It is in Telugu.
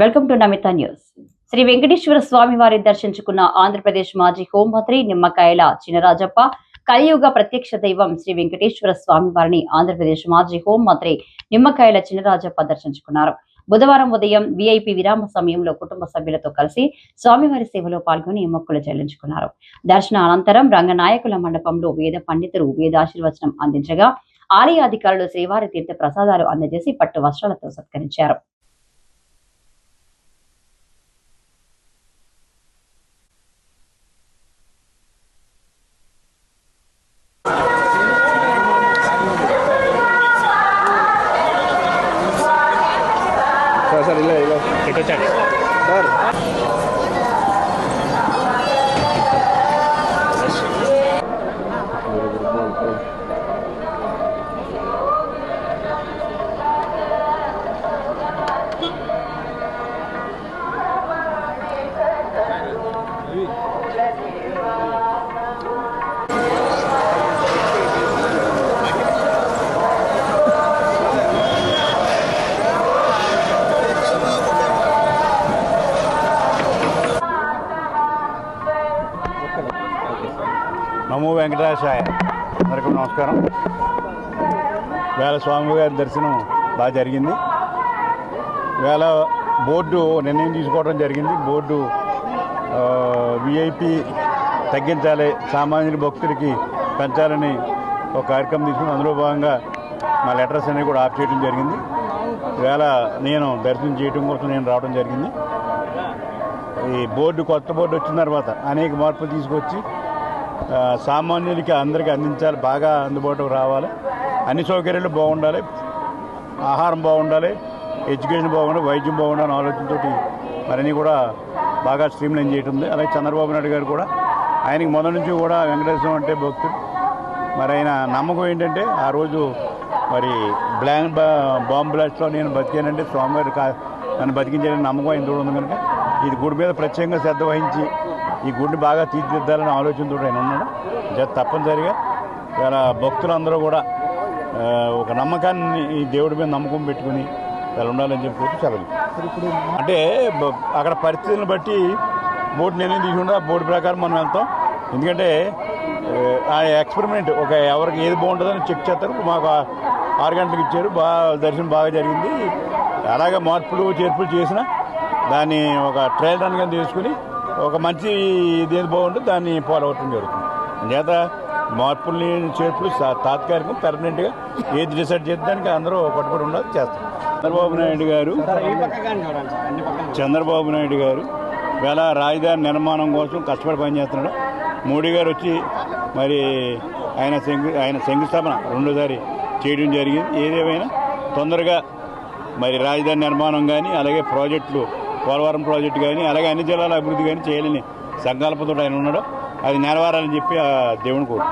Welcome to Namita news. Shri Venkateswara Swami వారి దర్శించుకున్న ఆంధ్రప్రదేశ్ మాజీ హోంమంత్రి నిమ్మకాయల చినరాజప్ప కలియుగ ప్రత్యక్ష దైవం శ్రీ వెంకటేశ్వర స్వామి వారిని ఆంధ్రప్రదేశ్ మాజీ హోంమంత్రి నిమ్మకాయల చినరాజప్ప దర్శించుకున్నారు. బుధవారం ఉదయం విఐపి విరామ సమయంలో కుటుంబ సభ్యులతో కలిసి స్వామివారి సేవలో పాల్గొని మొక్కులు చెల్లించుకున్నారు. దర్శన అనంతరం రంగనాయకుల మండపంలో వేద పండితులు వేదాశీర్వచనం అందించగా ఆలయ అధికారులు శ్రీవారి తీర్థ ప్రసాదాలు అందజేసి పట్టు వస్త్రాలతో సత్కరించారు. सर ಇಲ್ಲ ಇಲ್ಲ ಕೆಟ್ಟ ಚಾಟ್ ಸರ್ నమో వెంకటేశాయ. అందరికీ నమస్కారం. వేళ స్వామివారి దర్శనం బాగా జరిగింది. వేళ బోర్డు నిర్ణయం తీసుకోవడం జరిగింది. బోర్డు విఐపి తగ్గించాలి, సామాన్యుల భక్తులకి పెంచాలని ఒక కార్యక్రమం తీసుకుని అందులో భాగంగా మా లెటర్స్ అనేవి కూడా ఆఫ్ చేయడం జరిగింది. వేళ నేను దర్శనం చేయడం కోసం నేను రావడం జరిగింది. ఈ బోర్డు కొత్త బోర్డు వచ్చిన తర్వాత అనేక మార్పులు తీసుకొచ్చి సామాన్యులకి అందరికీ అందించాలి, బాగా అందుబాటులోకి రావాలి, అన్ని సౌకర్యాలు బాగుండాలి, ఆహారం బాగుండాలి, ఎడ్యుకేషన్ బాగుండాలి, వైద్యం బాగుండాలని ఆలోచనతోటి మరిన్ని కూడా బాగా స్ట్రీమ్లైన్ చేయటం ఉంది. అలాగే చంద్రబాబు నాయుడు గారు కూడా ఆయనకి మొదటి నుంచి కూడా వెంకటేశ్వరం అంటే భక్తుడు. మరి ఆయన నమ్మకం ఏంటంటే ఆ రోజు మరి బాంబ్ బ్లాస్ట్లో నేను బతికానంటే స్వామివారి నన్ను బతికించాలని నమ్మకం ఆయన ఉంది కనుక ఇది గుడి మీద ప్రత్యేకంగా శ్రద్ధ వహించి ఈ గుడిని బాగా తీర్చిదిద్దాలని ఆలోచనతో ఆయన ఉన్నాడు. తప్పనిసరిగా ఇలా భక్తులందరూ కూడా ఒక నమ్మకాన్ని ఈ దేవుడి మీద నమ్మకం పెట్టుకుని ఇలా ఉండాలని చెప్పి చదవాలి. అంటే అక్కడ పరిస్థితులను బట్టి బోర్డు నిర్ణయం తీసుకుంటే ఆ బోర్డు ప్రకారం మనం వెళ్తాం. ఎందుకంటే ఆ ఎక్స్పెరిమెంట్ ఒక ఎవరికి ఏది బాగుంటుందని చెక్ చేస్తారు. మాకు 6 గంటలకు ఇచ్చారు. దర్శనం బాగా జరిగింది. అలాగే మార్పులు చేర్పులు చేసిన దాన్ని ఒక ట్రయల్ రన్గా తీసుకుని ఒక మంచి ఇదేది బాగుంటుంది దాన్ని ఫాలో అవటం జరుగుతుంది. చేత మార్పుల్ని చేర్పులు తాత్కాలికం పెర్మనెంట్గా ఏది డిసైడ్ చేద్దానికి అందరూ పట్టుబడి ఉండాలి చేస్తారు. చంద్రబాబు నాయుడు గారు వేళ రాజధాని నిర్మాణం కోసం కష్టపడి పనిచేస్తున్నాడు. మోడీ గారు వచ్చి మరి ఆయన శంకుస్థాపన రెండోసారి చేయడం జరిగింది. ఏదేమైనా తొందరగా మరి రాజధాని నిర్మాణం కానీ అలాగే ప్రాజెక్టులు పోలవరం ప్రాజెక్టు కానీ అలాగే అన్ని జిల్లాల అభివృద్ధి కానీ చేయాలని సంకల్పంతో ఆయన ఉన్నాడు. అది నెరవేరాలని చెప్పి ఆ దేవుని కోరు.